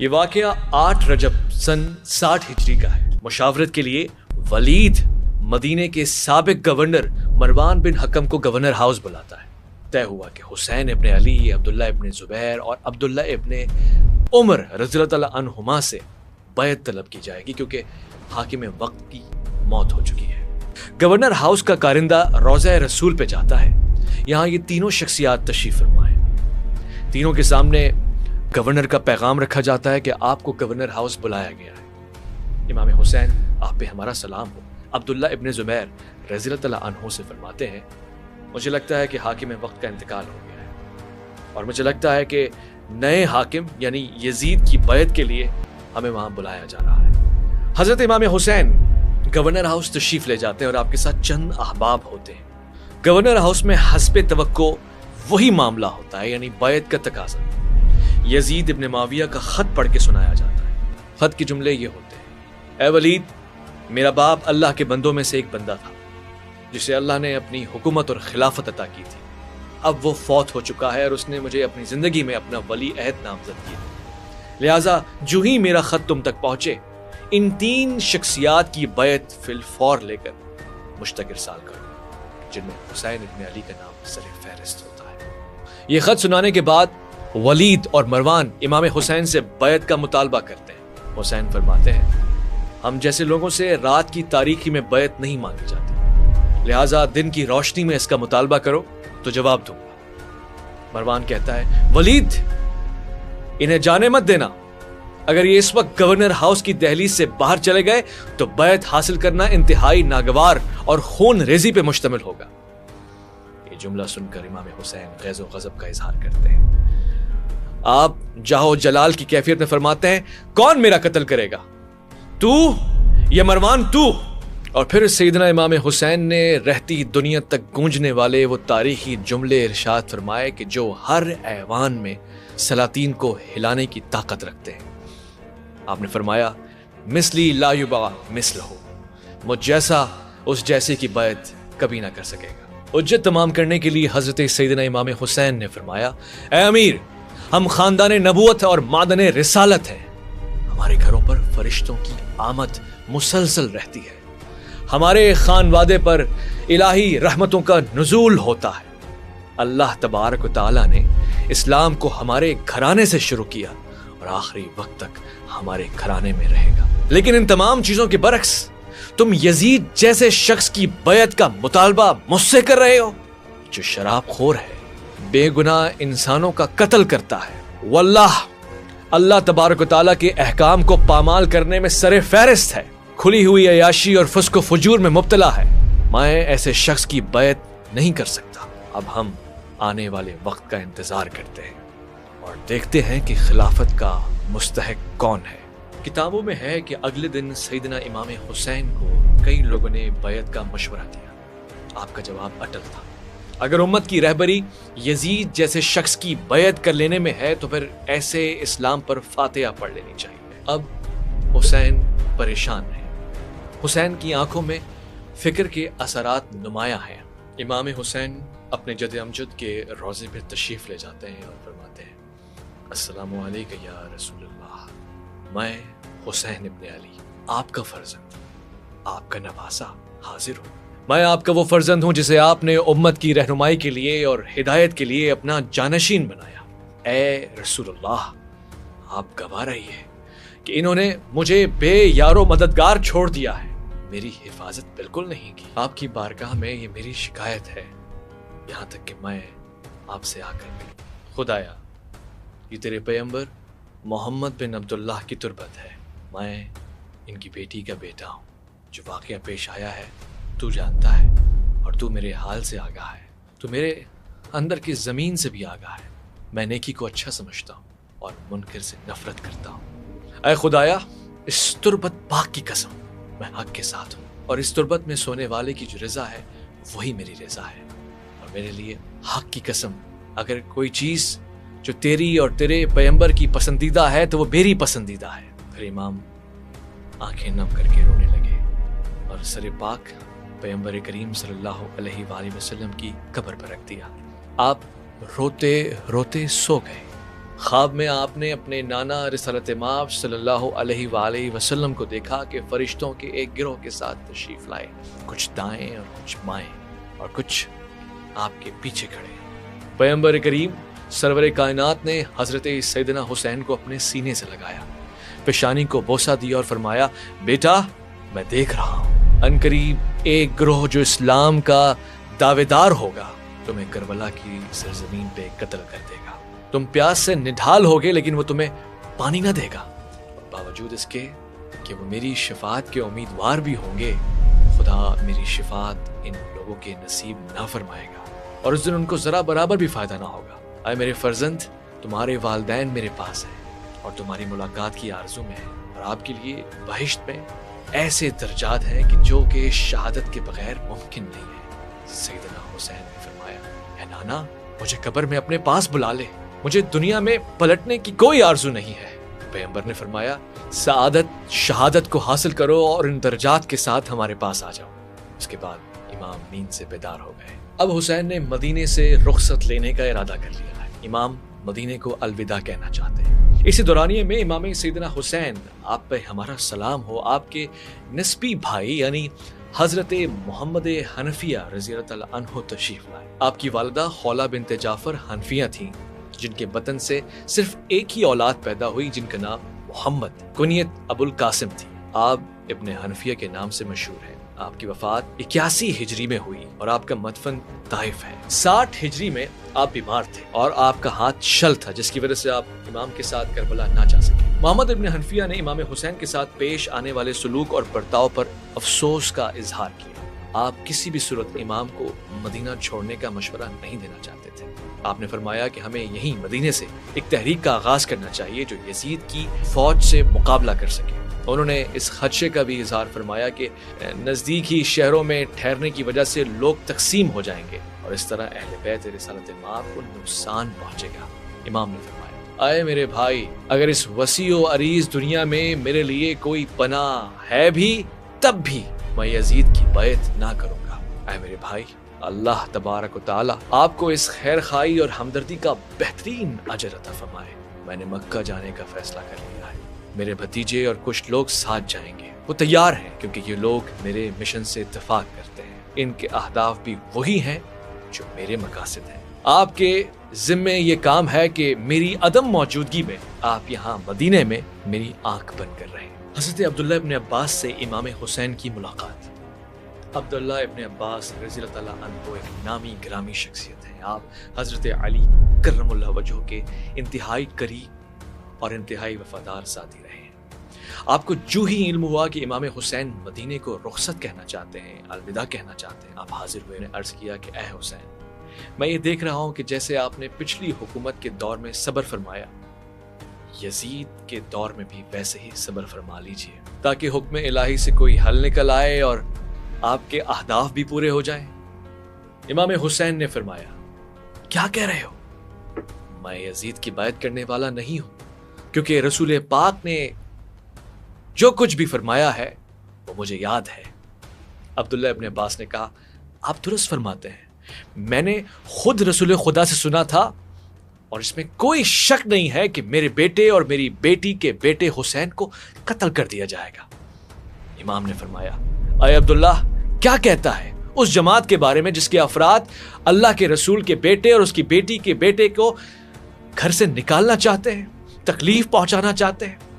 یہ واقعہ 8 رجب سن 60 ہجری کا ہے۔ مشاورت کے لیے ولید مدینے کے سابق گورنر مروان بن حکم کو گورنر ہاؤس بلاتا ہے۔ طے ہوا کہ حسین ابن علی، عبداللہ ابن زبیر اور عبداللہ ابن عمر رضی اللہ تعالیٰ عنہما سے بیعت طلب کی جائے گی، کیونکہ حاکم وقت کی موت ہو چکی ہے۔ گورنر ہاؤس کا کارندہ روضہ رسول پہ جاتا ہے۔ یہاں یہ تینوں شخصیات تشریف فرما ہیں۔ تینوں کے سامنے گورنر کا پیغام رکھا جاتا ہے کہ آپ کو گورنر ہاؤس بلایا گیا ہے۔ امام حسین آپ پہ ہمارا سلام ہو۔ عبداللہ ابن زبیر رضی اللہ تعالیٰ عنہ سے فرماتے ہیں، مجھے لگتا ہے کہ حاکم وقت کا انتقال ہو گیا ہے اور مجھے لگتا ہے کہ نئے حاکم یعنی یزید کی بیعت کے لیے ہمیں وہاں بلایا جا رہا ہے۔ حضرت امام حسین گورنر ہاؤس تشریف لے جاتے ہیں اور آپ کے ساتھ چند احباب ہوتے ہیں۔ گورنر ہاؤس میں حسب توقع وہی معاملہ ہوتا ہے، یعنی بیعت کا تقاضا۔ یزید ابن معاویہ کا خط پڑھ کے سنایا جاتا ہے۔ خط کے جملے یہ ہوتے ہیں، اے ولید، میرا باپ اللہ کے بندوں میں سے ایک بندہ تھا جسے اللہ نے اپنی حکومت اور خلافت عطا کی تھی۔ اب وہ فوت ہو چکا ہے اور اس نے مجھے اپنی زندگی میں اپنا ولی عہد نامزد کیا، لہٰذا جو ہی میرا خط تم تک پہنچے ان 3 شخصیات کی بیعت فی الفور لے کر مجھ تک ارسال کرو، جن میں حسین ابن علی کا نام سر فہرست ہوتا ہے۔ یہ خط سنانے کے بعد ولید اور مروان امام حسین سے بیعت کا مطالبہ کرتے ہیں۔ حسین فرماتے ہیں، ہم جیسے لوگوں سے رات کی تاریکی میں بیعت نہیں مانگی جاتی، لہٰذا دن کی روشنی میں اس کا مطالبہ کرو تو جواب دوں گا۔ مروان کہتا ہے، ولید، انہیں جانے مت دینا، اگر یہ اس وقت گورنر ہاؤس کی دہلیز سے باہر چلے گئے تو بیعت حاصل کرنا انتہائی ناگوار اور خون ریزی پہ مشتمل ہوگا۔ یہ جملہ سن کر امام حسین غیظ و غضب کا اظہار کرتے ہیں۔ آپ جاہو جلال کی کیفیت میں فرماتے ہیں، کون میرا قتل کرے گا، تو یا مروان تو؟ اور پھر سیدنا امام حسین نے رہتی دنیا تک گونجنے والے وہ تاریخی جملے ارشاد فرمائے کہ جو ہر ایوان میں سلاطین کو ہلانے کی طاقت رکھتے ہیں۔ آپ نے فرمایا، مثلی لا یباع مثلہ، مجھ جیسا اس جیسے کی بیعت کبھی نہ کر سکے گا۔ حجت تمام کرنے کے لیے حضرت سیدنا امام حسین نے فرمایا، اے امیر، ہم خاندان نبوت اور معدن رسالت ہیں، ہمارے گھروں پر فرشتوں کی آمد مسلسل رہتی ہے، ہمارے خانوادے پر الہی رحمتوں کا نزول ہوتا ہے۔ اللہ تبارک و تعالیٰ نے اسلام کو ہمارے گھرانے سے شروع کیا اور آخری وقت تک ہمارے گھرانے میں رہے گا۔ لیکن ان تمام چیزوں کے برعکس تم یزید جیسے شخص کی بیعت کا مطالبہ مجھ سے کر رہے ہو، جو شراب خور ہے، بے گناہ انسانوں کا قتل کرتا ہے، واللہ اللہ تبارک و تعالیٰ کے احکام کو پامال کرنے میں سر فہرست ہے، کھلی ہوئی عیاشی اور فسق و فجور میں مبتلا ہے۔ میں ایسے شخص کی بیعت نہیں کر سکتا۔ اب ہم آنے والے وقت کا انتظار کرتے ہیں اور دیکھتے ہیں کہ خلافت کا مستحق کون ہے۔ کتابوں میں ہے کہ اگلے دن سیدنا امام حسین کو کئی لوگوں نے بیعت کا مشورہ دیا۔ آپ کا جواب اٹل تھا، اگر امت کی رہبری یزید جیسے شخص کی بیعت کر لینے میں ہے تو پھر ایسے اسلام پر فاتحہ پڑھ لینی چاہیے۔ اب حسین پریشان ہیں۔ حسین کی آنکھوں میں فکر کے اثرات نمایاں ہیں۔ امام حسین اپنے جد امجد کے روضے پر تشریف لے جاتے ہیں اور فرماتے ہیں، السلام علیکم یا رسول اللہ، میں حسین ابن علی، آپ کا فرزند، آپ کا نواسہ حاضر ہوں۔ میں آپ کا وہ فرزند ہوں جسے آپ نے امت کی رہنمائی کے لیے اور ہدایت کے لیے اپنا جانشین بنایا۔ اے رسول اللہ، آپ گواہ رہیے کہ انہوں نے مجھے بے یار و مددگار چھوڑ دیا ہے، میری حفاظت بالکل نہیں کی۔ آپ کی بارگاہ میں یہ میری شکایت ہے، یہاں تک کہ میں آپ سے آ کر ملوں۔ خدایا، یہ تیرے پیغمبر محمد بن عبداللہ کی تربت ہے، میں ان کی بیٹی کا بیٹا ہوں۔ جو واقعہ پیش آیا ہے تو جانتا ہے اور تو میرے حال سے آگاہ ہے، تو میرے اندر کی زمین سے بھی آگاہ ہے۔ میں نیکی کو اچھا سمجھتا ہوں اور منکر سے نفرت کرتا ہوں۔ اے خدایا، اس تربت پاک کی قسم، میں حق کے ساتھ ہوں اور اس تربت میں سونے والے کی جو رضا ہے وہی میری رضا ہے، اور میرے لیے حق کی قسم اگر کوئی چیز جو تیری اور تیرے پیغمبر کی پسندیدہ ہے تو وہ میری پسندیدہ ہے۔ پھر امام آنکھیں نم کر کے رونے لگے اور سر پاک پیغمبر کریم صلی اللہ علیہ وآلہ وسلم کی قبر پر رکھ دیا۔ آپ روتے روتے سو گئے۔ خواب میں آپ نے اپنے نانا رسالت مآب صلی اللہ علیہ وآلہ وسلم کو دیکھا کہ فرشتوں کے ایک گروہ کے ساتھ تشریف لائے، کچھ دائیں اور کچھ بائیں اور کچھ آپ کے پیچھے کھڑے۔ پیغمبر کریم سرور کائنات نے حضرت سیدنا حسین کو اپنے سینے سے لگایا، پیشانی کو بوسہ دیا اور فرمایا، بیٹا میں دیکھ رہا ہوں، عنقریب ایک گروہ جو اسلام کا دعوے دار ہوگا تمہیں کربلا کی سرزمین پہ قتل کر دے گا۔ تم پیاس سے نڈھال ہوگے لیکن وہ تمہیں پانی نہ دے گا، اور باوجود اس کے کہ وہ میری شفاعت کے امیدوار بھی ہوں گے، خدا میری شفاعت ان لوگوں کے نصیب نہ فرمائے گا اور اس دن ان کو ذرا برابر بھی فائدہ نہ ہوگا۔ اے میرے فرزند، تمہارے والدین میرے پاس ہیں اور تمہاری ملاقات کی آرزو میں ہیں، اور آپ کے لیے بہشت میں ایسے درجات ہیں کہ جو کہ شہادت کے بغیر ممکن نہیں ہے۔ سیدنا حسین نے فرمایا، اے نانا مجھے قبر میں اپنے پاس بلا لے، مجھے دنیا میں پلٹنے کی کوئی آرزو نہیں ہے۔ پیغمبر نے فرمایا، سعادت شہادت کو حاصل کرو اور ان درجات کے ساتھ ہمارے پاس آ جاؤ۔ اس کے بعد امام نیند سے بیدار ہو گئے۔ اب حسین نے مدینے سے رخصت لینے کا ارادہ کر لیا ہے۔ امام مدینے کو الوداع کہنا چاہتے ہیں۔ اسی دورانیے میں امام سیدنا حسین، آپ پہ ہمارا سلام ہو، آپ کے نسبی بھائی یعنی حضرت محمد حنفیہ رضی اللہ تعالیٰ عنہ تشریف لائے۔ آپ کی والدہ خولہ بنت جعفر حنفیہ تھیں، جن کے بطن سے صرف ایک ہی اولاد پیدا ہوئی جن کا نام محمد کنیت ابو القاسم تھی۔ آپ ابن حنفیہ کے نام سے مشہور ہیں۔ آپ کی وفات 81 ہجری میں ہوئی اور آپ کا مدفن طائف ہے۔ 60 ہجری میں آپ بیمار تھے اور آپ کا ہاتھ شل تھا، جس کی وجہ سے آپ امام کے ساتھ کربلا نہ جا سکے۔ محمد ابن حنفیہ نے امام حسین کے ساتھ پیش آنے والے سلوک اور برتاؤ پر افسوس کا اظہار کیا۔ آپ کسی بھی صورت امام کو مدینہ چھوڑنے کا مشورہ نہیں دینا چاہتے تھے۔ آپ نے فرمایا کہ ہمیں یہیں مدینے سے ایک تحریک کا آغاز کرنا چاہیے جو یزید کی فوج سے مقابلہ کر سکے۔ انہوں نے اس خدشے کا بھی اظہار فرمایا کہ نزدیک ہی شہروں میں ٹھہرنے کی وجہ سے لوگ تقسیم ہو جائیں گے اور اس طرح اہل بیت رسالت مآب کو نقصان پہنچے گا۔ امام نے فرمایا، اے میرے بھائی، اگر اس وسیع و عریض دنیا میں میرے لیے کوئی پناہ ہے بھی تب بھی میں یزید کی بیعت نہ کروں گا۔ اے میرے بھائی، اللہ تبارک و تعالی آپ کو اس خیر خواہی اور ہمدردی کا بہترین اجر عطا فرمائے۔ میں نے مکہ جانے کا فیصلہ کر لیا ہے۔ میرے بھتیجے اور کچھ لوگ ساتھ جائیں گے۔ وہ تیار ہیں کیونکہ یہ لوگ میرے مشن سے اتفاق کرتے ہیں۔ ان کے اہداف بھی وہی ہیں جو میرے مقاصد ہیں۔ آپ کے ذمے یہ کام ہے کہ میری عدم موجودگی میں آپ یہاں مدینے میں میری آنکھ بند کر رہے ہیں۔ حضرت عبداللہ ابن عباس سے امام حسین کی ملاقات۔ عبداللہ ابن عباس رضی اللہ تعالیٰ عنہ ایک نامی گرامی شخصیت ہیں۔ آپ حضرت علی کرم اللہ وجہہ کے انتہائی قریب اور انتہائی وفادار ساتھی رہے ہیں۔ آپ کو جو ہی علم ہوا کہ امام حسین مدینے کو رخصت کہنا چاہتے ہیں، الوداع کہنا چاہتے ہیں، آپ حاضر ہوئے۔ عرض کیا کہ اے حسین، میں یہ دیکھ رہا ہوں کہ جیسے آپ نے پچھلی حکومت کے دور میں صبر فرمایا، یزید کے دور میں بھی ویسے ہی صبر فرما لیجئے تاکہ حکم الہی سے کوئی حل نکل آئے اور آپ کے اہداف بھی پورے ہو جائیں۔ امام حسین نے فرمایا، کیا کہہ رہے ہو؟ میں یزید کی بیعت کرنے والا نہیں ہوں، کیونکہ رسول پاک نے جو کچھ بھی فرمایا ہے وہ مجھے یاد ہے۔ عبداللہ ابن عباس نے کہا، آپ درست فرماتے ہیں، میں نے خود رسول خدا سے سنا تھا اور اس میں کوئی شک نہیں ہے کہ میرے بیٹے اور میری بیٹی کے بیٹے حسین کو قتل کر دیا جائے گا۔ امام نے فرمایا، اے عبداللہ، کیا کہتا ہے اس جماعت کے بارے میں جس کے افراد اللہ کے رسول کے بیٹے اور اس کی بیٹی کے بیٹے کو گھر سے نکالنا چاہتے ہیں، تکلیف پہنچانا چاہتے ہیں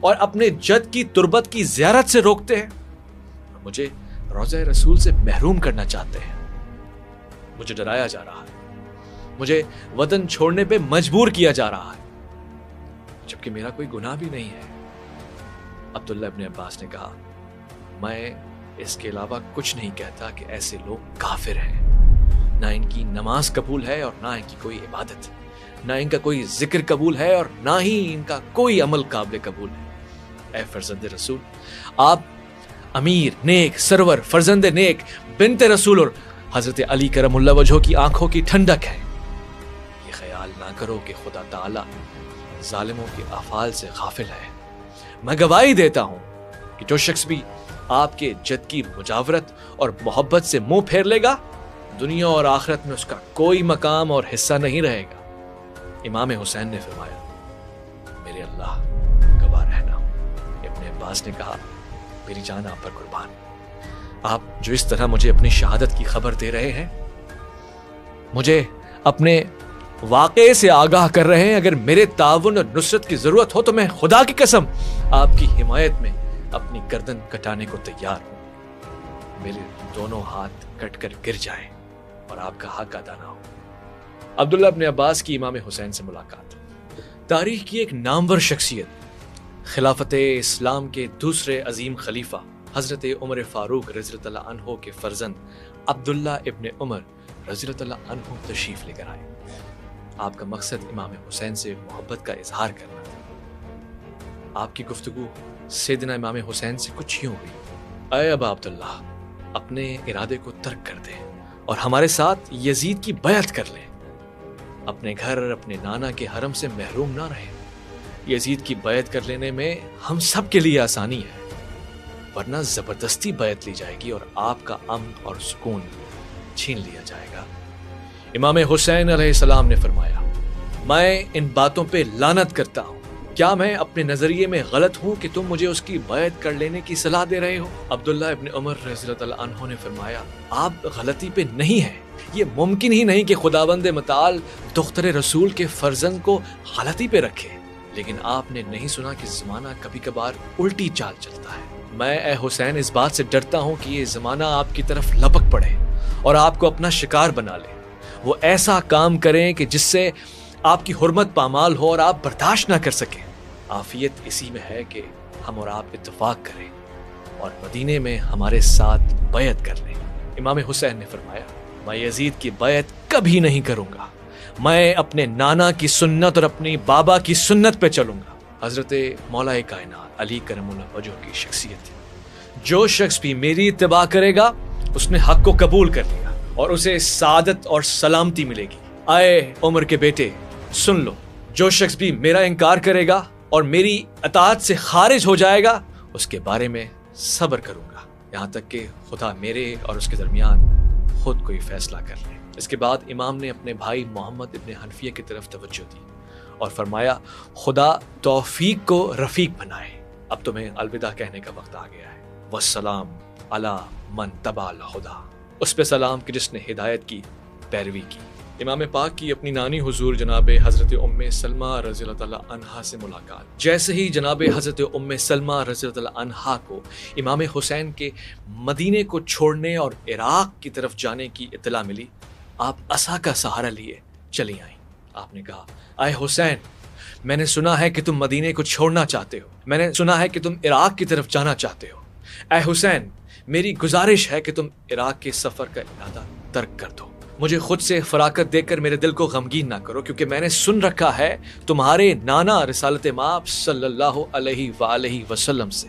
اور اپنے جد کی تربت کی زیارت سے روکتے ہیں، اور مجھے روضہ رسول سے محروم کرنا چاہتے ہیں۔ مجھے ڈرایا جا رہا ہے، مجھے وطن چھوڑنے پہ مجبور کیا جا رہا ہے، جبکہ میرا کوئی گناہ بھی نہیں ہے۔ عبداللہ ابن عباس نے کہا، میں اس کے علاوہ کچھ نہیں کہتا کہ ایسے لوگ کافر ہیں، نہ ان کی نماز قبول ہے اور نہ ان کی کوئی عبادت، نہ ان کا کوئی ذکر قبول ہے اور نہ ہی ان کا کوئی عمل قابل قبول ہے۔ اے فرزند رسول، آپ امیر، نیک، سرور، فرزند نیک، بنت رسول اور حضرت علی کرم اللہ وجہہ کی آنکھوں کی ٹھنڈک ہے۔ یہ خیال نہ کرو کہ خدا تعالی ظالموں کے افعال سے غافل ہے۔ میں گواہی دیتا ہوں کہ جو شخص بھی آپ کے جد کی مجاورت اور محبت سے منہ پھیر لے گا، دنیا اور آخرت میں اس کا کوئی مقام اور حصہ نہیں رہے گا۔ امام حسین نے فرمایا میرے اللہ گواہ رہنا۔ ابن عباس نے کہا میری جان آپ پر قربان، آپ جو اس طرح مجھے اپنی شہادت کی خبر دے رہے ہیں، مجھے اپنے واقعے سے آگاہ کر رہے ہیں، اگر میرے تعاون اور نصرت کی ضرورت ہو تو میں خدا کی قسم آپ کی حمایت میں اپنی گردن کٹانے کو تیار ہوں، میرے دونوں ہاتھ کٹ کر گر جائیں اور آپ کا حق ادا نہ ہو۔ عبداللہ ابن عباس کی امام حسین سے ملاقات۔ تاریخ کی ایک نامور شخصیت، خلافت اسلام کے دوسرے عظیم خلیفہ حضرت عمر فاروق رضی اللہ عنہ کے فرزند عبداللہ ابن عمر رضی اللہ عنہ تشریف لے کر آئے۔ آپ کا مقصد امام حسین سے محبت کا اظہار کرنا تھا۔ آپ کی گفتگو سیدنا امام حسین سے کچھ یوں ہوئی، اے ابا عبداللہ، اپنے ارادے کو ترک کر دیں اور ہمارے ساتھ یزید کی بیعت کر لیں، اپنے گھر اپنے نانا کے حرم سے محروم نہ رہیں۔ یزید کی بیعت کر لینے میں ہم سب کے لیے آسانی ہے، ورنہ زبردستی بیعت لی جائے گی اور آپ کا امن اور سکون چھین لیا جائے گا۔ امام حسین علیہ السلام نے فرمایا میں ان باتوں پہ لعنت کرتا ہوں، کیا میں اپنے نظریے میں غلط ہوں کہ تم مجھے اس کی بیعت کر لینے کی صلاح دے رہے ہو؟ عبداللہ ابن عمر رضی اللہ عنہ نے فرمایا آپ غلطی پہ نہیں ہیں، یہ ممکن ہی نہیں کہ خداوند متعال دختر رسول کے فرزند کو غلطی پہ رکھے، لیکن آپ نے نہیں سنا کہ زمانہ کبھی کبھار الٹی چال چلتا ہے۔ میں اے حسین اس بات سے ڈرتا ہوں کہ یہ زمانہ آپ کی طرف لپک پڑے اور آپ کو اپنا شکار بنا لے، وہ ایسا کام کریں کہ جس سے آپ کی حرمت پامال ہو اور آپ برداشت نہ کر سکیں۔ عافیت اسی میں ہے کہ ہم اور آپ اتفاق کریں اور مدینے میں ہمارے ساتھ بیعت کر لیں۔ امام حسین نے فرمایا میں یزید کی بیعت کبھی نہیں کروں گا، میں اپنے نانا کی سنت اور اپنی بابا کی سنت پہ چلوں گا۔ حضرت مولا کائنات علی کرم اللہ وجہ کی شخصیت، جو شخص بھی میری اتباع کرے گا اس نے حق کو قبول کر لیا اور اسے سعادت اور سلامتی ملے گی۔ اے عمر کے بیٹے سن لو، جو شخص بھی میرا انکار کرے گا اور میری اطاعت سے خارج ہو جائے گا اس کے بارے میں صبر کروں گا یہاں تک کہ خدا میرے اور اس کے درمیان خود کوئی فیصلہ کر لے۔ اس کے بعد امام نے اپنے بھائی محمد ابن حنفیہ کی طرف توجہ دی اور فرمایا خدا توفیق کو رفیق بنائے، اب تمہیں الوداع کہنے کا وقت آ گیا ہے۔ والسلام علی من تبع الہدی، اس پہ سلام کہ جس نے ہدایت کی پیروی کی۔ امام پاک کی اپنی نانی حضور جناب حضرت ام سلمہ رضی اللہ عنہا سے ملاقات۔ جیسے ہی جناب حضرت ام سلمہ رضی اللہ عنہا کو امام حسین کے مدینے کو چھوڑنے اور عراق کی طرف جانے کی اطلاع ملی، آپ عصا کا سہارا لیے چلی آئیں۔ آپ نے کہا اے حسین، میں نے سنا ہے کہ تم مدینے کو چھوڑنا چاہتے ہو، میں نے سنا ہے کہ تم عراق کی طرف جانا چاہتے ہو۔ اے حسین، میری گزارش ہے کہ تم عراق کے سفر کا ارادہ ترک کر دو، مجھے خود سے فراقت دے کر میرے دل کو غمگین نہ کرو، کیونکہ میں نے سن رکھا ہے تمہارے نانا رسالت مآب صلی اللہ علیہ وآلہ وسلم سے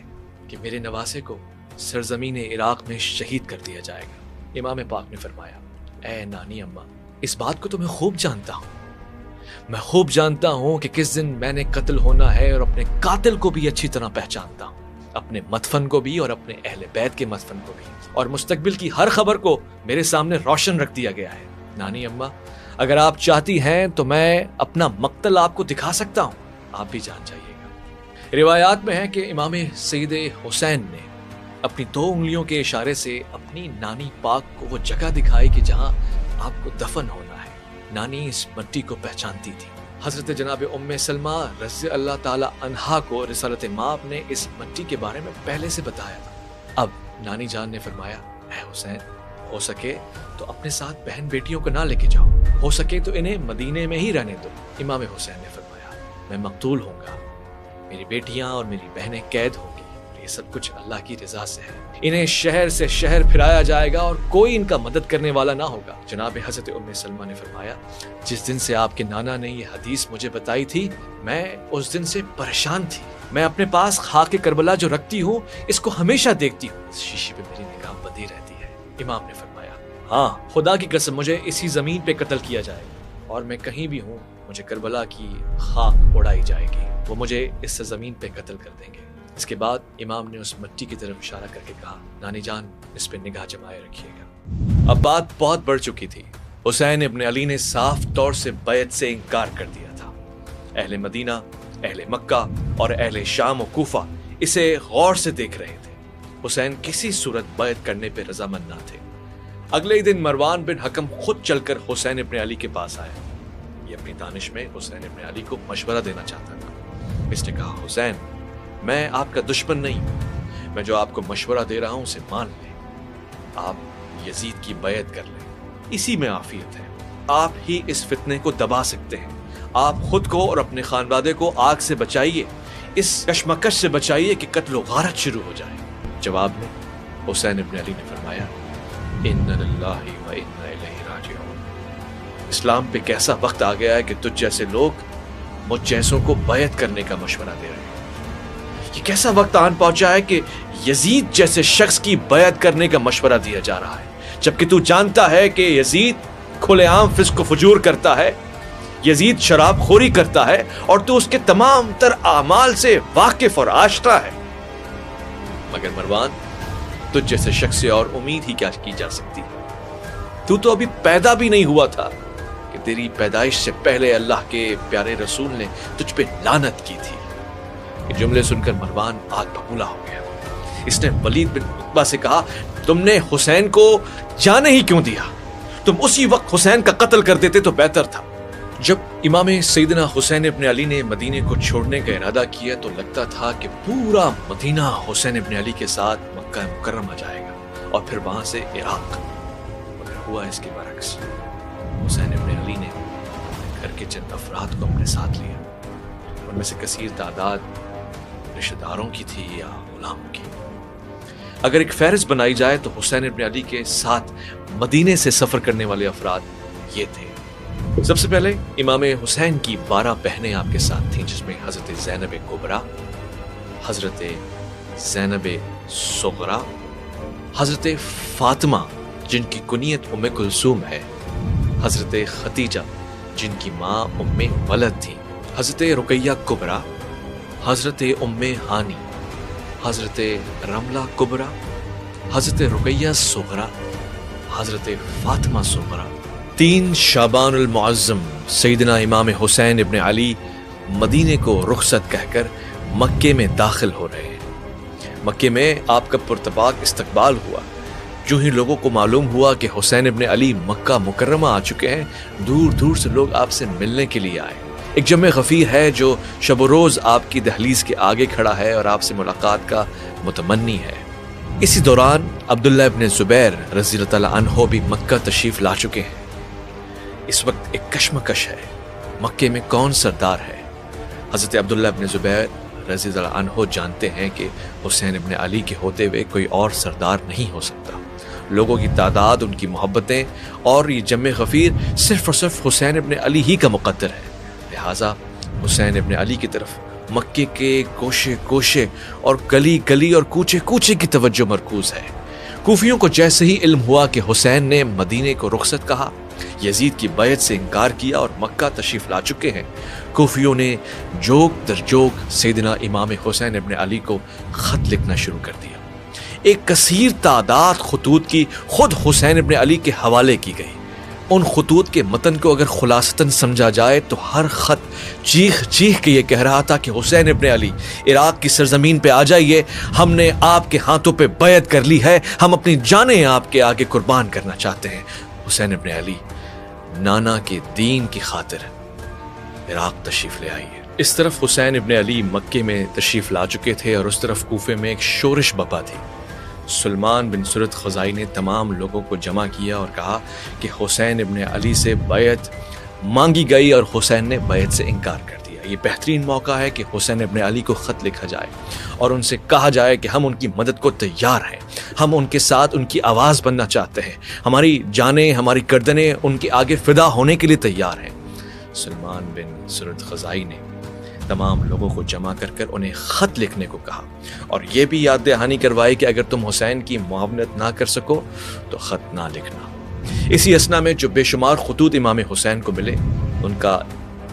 کہ میرے نواسے کو سرزمین عراق میں شہید کر دیا جائے گا۔ امام پاک نے فرمایا اے نانی اماں، اس بات کو تو میں خوب جانتا ہوں، میں خوب جانتا ہوں کہ کس دن میں نے قتل ہونا ہے اور اپنے قاتل کو بھی اچھی طرح پہچانتا ہوں، اپنے مدفن کو بھی اور اپنے اہل بیت کے مدفن کو بھی، اور مستقبل کی ہر خبر کو میرے سامنے روشن رکھ دیا گیا ہے۔ نانی اماں، اگر آپ چاہتی ہیں تو میں اپنا مقتل آپ کو دکھا سکتا ہوں، آپ بھی جان جائیے گا۔ روایات میں ہے کہ امام سید حسین نے اپنی 2 انگلیوں کے اشارے سے اپنی نانی پاک کو وہ جگہ دکھائی کہ جہاں آپ کو دفن ہونا ہے۔ نانی اس مٹی کو پہچانتی تھی۔ حضرت جناب ام سلمہ رضی اللہ تعالی عنہا کو رسالت مآب نے اس مٹی کے بارے میں پہلے سے بتایا تھا۔ اب نانی جان نے فرمایا اے حسین، ہو سکے تو اپنے ساتھ بہن بیٹیوں کو نہ لے کے جاؤ، ہو سکے تو انہیں مدینے میں ہی رہنے دو۔ امام حسین نے فرمایا میں مقتول ہوں گا، میری بیٹیاں اور میری بہنیں قید ہوں گی، یہ سب کچھ اللہ کی رضا سے ہے، انہیں شہر سے شہر پھرایا جائے گا اور کوئی ان کا مدد کرنے والا نہ ہوگا۔ جناب حضرت ام سلمہ نے فرمایا جس دن سے آپ کے نانا نے یہ حدیث مجھے بتائی تھی میں اس دن سے پریشان تھی، میں اپنے پاس خاک کربلا جو رکھتی ہوں اس کو ہمیشہ دیکھتی ہوں، اس شیشے پہ میری نگاہ بندھی رہتی ہے۔ امام نے فرمایا ہاں خدا کی قسم مجھے اسی زمین پہ قتل کیا جائے گا اور میں کہیں بھی ہوں مجھے کربلا کی خاک اڑائی جائے گی، وہ مجھے اس زمین پہ قتل کر دیں گے۔ اس کے بعد امام نے اس مٹی کی طرف اشارہ کر کے کہا نانی جان اس پہ نگاہ جمائے رکھیے گا۔ اب بات بہت بڑھ چکی تھی، حسین ابن علی نے صاف طور سے بیعت سے انکار کر دیا تھا۔ اہل مدینہ، اہل مکہ اور اہل شام و کوفہ اسے غور سے دیکھ رہے تھے۔ حسین کسی صورت بیعت کرنے پہ رضامند نہ تھے۔ اگلے دن مروان بن حکم خود چل کر حسین ابن علی کے پاس آیا۔ یہ اپنی دانش میں حسین ابن علی کو مشورہ دینا چاہتا تھا۔ اس نے کہا، حسین، میں آپ کا دشمن نہیں ہوں، میں جو آپ کو مشورہ دے رہا ہوں اسے مان لیں۔ آپ یزید کی بیعت کر لیں، اسی میں عافیت ہے۔ آپ ہی اس فتنے کو دبا سکتے ہیں۔ آپ خود کو اور اپنے خانوادے کو آگ سے بچائیے، اس کشمکش سے بچائیے کہ قتل و غارت شروع ہو جائے۔ جواب میں حسین ابن علی نے فرمایا، اِنَّ لِلَّهِ وَإِنَّا إِلَيْهِ رَاجِعُونَ۔ اسلام پہ کیسا وقت آ گیا ہے کہ تجھ جیسے لوگ مجھ جیسوں کو بیعت کرنے کا مشورہ دے رہے ہیں۔ یہ کیسا وقت آن پہنچا ہے کہ یزید جیسے شخص کی بیعت کرنے کا مشورہ دیا جا رہا ہے، جبکہ تو جانتا ہے کہ یزید کھلے عام فسق و فجور کرتا ہے، یزید شراب خوری کرتا ہے، اور تو اس کے تمام تر اعمال سے واقف اور آشنا ہے۔ مگر مروان، تجھ جیسے شخص سے اور امید ہی کیا کی جا سکتی ہے؟ تو ابھی پیدا بھی نہیں ہوا تھا کہ تیری پیدائش سے پہلے اللہ کے پیارے رسول نے تجھ پہ لعنت کی تھی۔ یہ جملے سن کر مروان آگ ببولا ہو گیا۔ اس نے ولید بن عتبہ سے کہا، تم نے حسین کو جانے ہی کیوں دیا؟ تم اسی وقت حسین کا قتل کر دیتے تو بہتر تھا۔ جب امام سیدنا حسین ابن علی نے مدینے کو چھوڑنے کا ارادہ کیا تو لگتا تھا کہ پورا مدینہ حسین ابن علی کے ساتھ مکہ مکرمہ جائے گا اور پھر وہاں سے عراق۔ مگر ہوا اس کے برعکس۔ حسین ابن علی نے گھر کے چند افراد کو اپنے ساتھ لیا۔ ان میں سے کثیر تعداد رشتہ داروں کی تھی یا غلاموں کی۔ اگر ایک فہرست بنائی جائے تو حسین ابن علی کے ساتھ مدینے سے سفر کرنے والے افراد یہ تھے۔ سب سے پہلے امام حسین کی 12 بہنیں آپ کے ساتھ تھیں، جس میں حضرت زینب کبریٰ، حضرت زینب صغریٰ، حضرت فاطمہ جن کی کنیت ام کلثوم ہے، حضرت خدیجہ جن کی ماں ام ولد تھی، حضرت رقیہ کبریٰ، حضرت ام ہانی، حضرت رملہ کبریٰ، حضرت رقیہ صغریٰ، حضرت فاطمہ صغریٰ۔ 3 شعبان المعظم سیدنا امام حسین ابن علی مدینے کو رخصت کہہ کر مکے میں داخل ہو رہے ہیں۔ مکے میں آپ کا پرتپاک استقبال ہوا۔ جو ہی لوگوں کو معلوم ہوا کہ حسین ابن علی مکہ مکرمہ آ چکے ہیں، دور دور سے لوگ آپ سے ملنے کے لیے آئے۔ ایک جمع غفیر ہے جو شب و روز آپ کی دہلیز کے آگے کھڑا ہے اور آپ سے ملاقات کا متمنی ہے۔ اسی دوران عبداللہ ابن زبیر رضی اللہ تعالیٰ عنہ بھی مکہ تشریف لا چکے ہیں۔ اس وقت ایک کشمکش ہے، مکے میں کون سردار ہے؟ حضرت عبداللہ ابن زبیر رضی اللہ عنہ جانتے ہیں کہ حسین ابن علی کے ہوتے ہوئے کوئی اور سردار نہیں ہو سکتا۔ لوگوں کی تعداد، ان کی محبتیں اور یہ جمع غفیر صرف اور صرف حسین ابن علی ہی کا مقدر ہے۔ لہٰذا حسین ابن علی کی طرف مکے کے کوشے کوشے اور گلی گلی اور کوچے کوچے کی توجہ مرکوز ہے۔ کوفیوں کو جیسے ہی علم ہوا کہ حسین نے مدینے کو رخصت کہا، یزید کی بیعت سے انکار کیا اور مکہ تشریف لا چکے ہیں، کوفیوں نے جوک در جوک سیدنا امام حسین ابن علی کو خط لکھنا شروع کر دیا۔ ایک کثیر تعداد خطوط کی خود حسین ابن علی کے حوالے کی گئی۔ ان خطوط کے متن کو اگر خلاصتاً سمجھا جائے تو ہر خط چیخ چیخ کے یہ کہہ رہا تھا کہ حسین ابن علی، عراق کی سرزمین پہ آ جائیے، ہم نے آپ کے ہاتھوں پہ بیعت کر لی ہے، ہم اپنی جانیں آپ کے آگے قربان کرنا چاہتے ہیں۔ حسین ابن علی، نانا کے دین کی خاطر عراق تشریف لے آئیے۔ اس طرف حسین ابن علی مکے میں تشریف لا چکے تھے اور اس طرف کوفے میں ایک شورش بپا تھی۔ سلمان بن سرد خزائی نے تمام لوگوں کو جمع کیا اور کہا کہ حسین ابن علی سے بیعت مانگی گئی اور حسین نے بیعت سے انکار کر دیا۔ یہ بہترین موقع ہے کہ حسین ابن علی کو خط لکھا جائے اور ان سے کہا جائے کہ ہم ان کی مدد کو تیار ہیں، ہم ان کے ساتھ ان کی آواز بننا چاہتے ہیں، ہماری جانیں، ہماری گردنیں ان کے آگے فدا ہونے کے لیے تیار ہیں۔ سلمان بن سرد خزائی نے تمام لوگوں کو جمع کر کر انہیں خط لکھنے کو کہا اور یہ بھی یاد دہانی کروائی کہ اگر تم حسین کی معاونت نہ کر سکو تو خط نہ لکھنا۔ اسی اثنا میں جو بے شمار خطوط امام حسین کو ملے، ان کا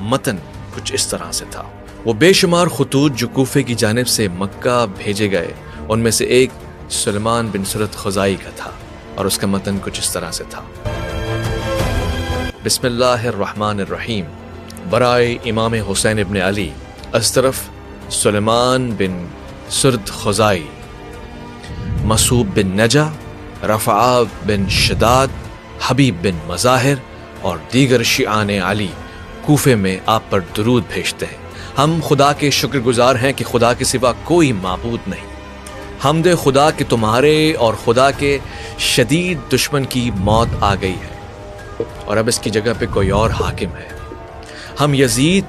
متن کچھ اس طرح سے تھا۔ وہ بے شمار خطوط جو کوفے کی جانب سے مکہ بھیجے گئے، ان میں سے ایک سلمان بن سرد خزائی کا تھا اور اس کا متن کچھ اس طرح سے تھا: بسم اللہ الرحمن الرحیم، برائے امام حسین ابن علی از طرف سلیمان بن سرد خزائی، مسعود بن نجا، رفعہ بن شداد، حبیب بن مظاہر اور دیگر شیعان علی کوفے میں آپ پر درود بھیجتے ہیں۔ ہم خدا کے شکر گزار ہیں کہ خدا کے سوا کوئی معبود نہیں۔ حمد خدا کہ تمہارے اور خدا کے شدید دشمن کی موت آ گئی ہے اور اب اس کی جگہ پہ کوئی اور حاکم ہے۔ ہم یزید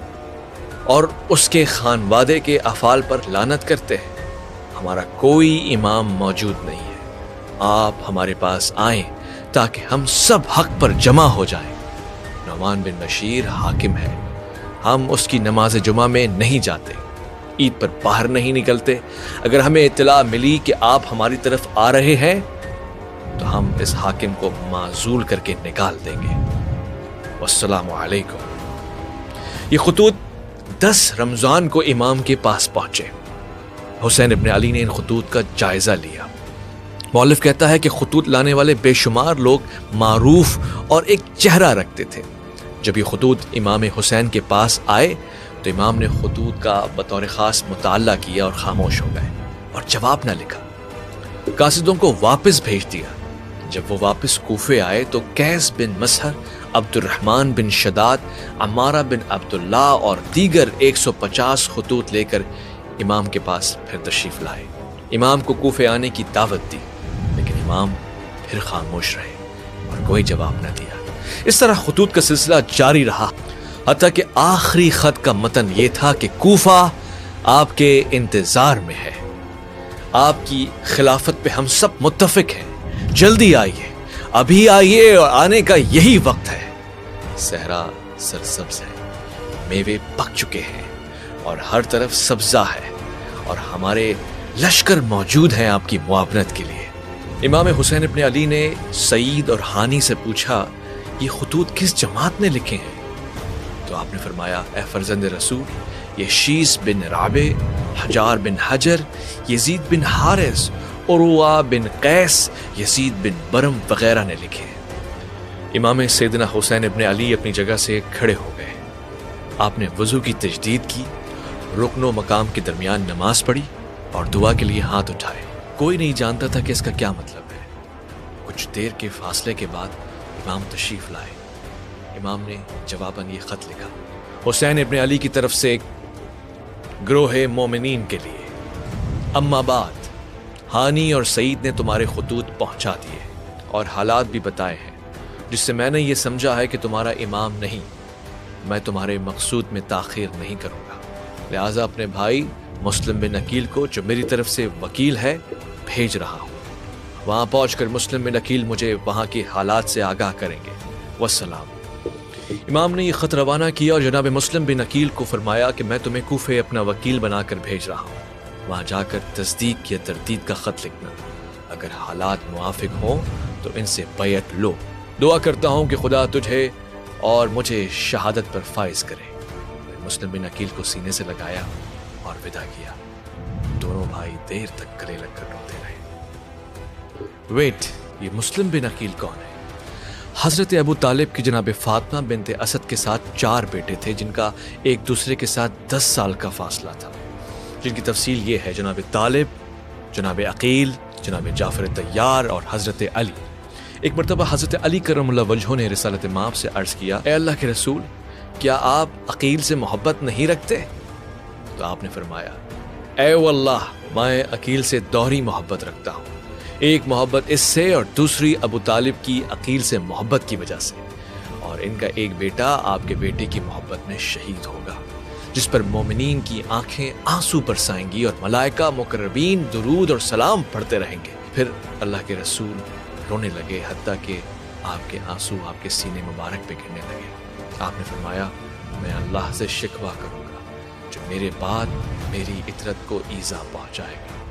اور اس کے خانوادے کے افعال پر لعنت کرتے ہیں۔ ہمارا کوئی امام موجود نہیں ہے۔ آپ ہمارے پاس آئیں تاکہ ہم سب حق پر جمع ہو جائیں۔ نعمان بن بشیر حاکم ہے، ہم اس کی نماز جمعہ میں نہیں جاتے، عید پر باہر نہیں نکلتے۔ اگر ہمیں اطلاع ملی کہ آپ ہماری طرف آ رہے ہیں تو ہم اس حاکم کو معزول کر کے نکال دیں گے۔ والسلام علیکم۔ یہ خطوط 10 رمضان کو امام کے پاس پہنچے۔ حسین ابن علی نے ان خطوط کا جائزہ لیا۔ مؤلف کہتا ہے کہ خطوط لانے والے بے شمار لوگ معروف اور ایک چہرہ رکھتے تھے۔ جب یہ خطوط امام حسین کے پاس آئے تو امام نے خطوط کا بطور خاص مطالعہ کیا اور خاموش ہو گئے اور جواب نہ لکھا۔ قاصدوں کو واپس بھیج دیا۔ جب وہ واپس کوفے آئے تو قیس بن مسہر، عبد الرحمن بن شداد، عمارہ بن عبداللہ اور دیگر 150 خطوط لے کر امام کے پاس پھر تشریف لائے۔ امام کو کوفے آنے کی دعوت دی، لیکن امام پھر خاموش رہے اور کوئی جواب نہ دیا۔ اس طرح خطوط کا سلسلہ جاری رہا، حتیٰ کہ آخری خط کا متن یہ تھا کہ کوفہ آپ کے انتظار میں ہے، آپ کی خلافت پہ ہم سب متفق ہیں، جلدی آئیے، ابھی آئیے اور آنے کا یہی وقت ہے۔ صحرا سرسبز ہے، میوے پک چکے ہیں اور ہر طرف سبزہ ہے اور ہمارے لشکر موجود ہیں آپ کی معاونت کے لیے۔ امام حسین ابن علی نے سعید اور ہانی سے پوچھا، یہ خطوط کس جماعت نے لکھے ہیں؟ تو آپ نے فرمایا، اے فرزند رسول، یہ شیس بن رابع، حجار بن حجر، یزید بن حارث، عروہ بن قیس، یزید بن برم وغیرہ نے لکھے ہیں۔ امام سیدنا حسین ابن علی اپنی جگہ سے کھڑے ہو گئے۔ آپ نے وضو کی تجدید کی، رکن و مقام کے درمیان نماز پڑھی اور دعا کے لیے ہاتھ اٹھائے۔ کوئی نہیں جانتا تھا کہ اس کا کیا مطلب ہے۔ کچھ دیر کے فاصلے کے بعد امام تشریف لائے۔ امام نے جواباً یہ خط لکھا، حسین ابن علی کی طرف سے گروہ مومنین کے لیے، اما بعد، ہانی اور سعید نے تمہارے خطوط پہنچا دیے اور حالات بھی بتائے ہیں، جس سے میں نے یہ سمجھا ہے کہ تمہارا امام نہیں، میں تمہارے مقصود میں تاخیر نہیں کروں گا، لہٰذا اپنے بھائی مسلم بن عقیل کو، جو میری طرف سے وکیل ہے، بھیج رہا ہوں۔ وہاں پہنچ کر مسلم بن عقیل مجھے وہاں کے حالات سے آگاہ کریں گے۔ والسلام۔ امام نے یہ خط روانہ کیا اور جناب مسلم بن عقیل کو فرمایا کہ میں تمہیں کوفے اپنا وکیل بنا کر بھیج رہا ہوں، وہاں جا کر تصدیق یا تردید کا خط لکھنا، اگر حالات موافق ہوں تو ان سے بیعت لو۔ دعا کرتا ہوں کہ خدا تجھے اور مجھے شہادت پر فائز کرے۔ مسلم بن عقیل کو سینے سے لگایا اور ودا کیا۔ دونوں بھائی دیر تک گلے لگ کر روتے رہے۔ ویٹ، یہ مسلم بن عقیل کون ہے؟ حضرت ابو طالب کی جناب فاطمہ بنت اسد کے ساتھ 4 بیٹے تھے، جن کا ایک دوسرے کے ساتھ 10 سال کا فاصلہ تھا، جن کی تفصیل یہ ہے: جناب طالب، جناب عقیل، جناب جعفر طیار اور حضرت علی۔ ایک مرتبہ حضرت علی کرم اللہ وجہہ نے رسالت مآب سے عرض کیا، اے اللہ کے رسول، کیا آپ عقیل سے محبت نہیں رکھتے؟ تو آپ نے فرمایا، اے واللہ، میں عقیل سے دوہری محبت رکھتا ہوں، ایک محبت اس سے اور دوسری ابو طالب کی عقیل سے محبت کی وجہ سے، اور ان کا ایک بیٹا آپ کے بیٹے کی محبت میں شہید ہوگا، جس پر مومنین کی آنکھیں آنسو برسائیں گی اور ملائکہ مقربین درود اور سلام پڑھتے رہیں گے۔ پھر اللہ کے رسول رونے لگے، حتیٰ کہ آپ کے آنسو آپ کے سینے مبارک پہ گرنے لگے۔ آپ نے فرمایا، میں اللہ سے شکوہ کروں گا جو میرے بعد میری اطرت کو ایذا پہنچائے گا۔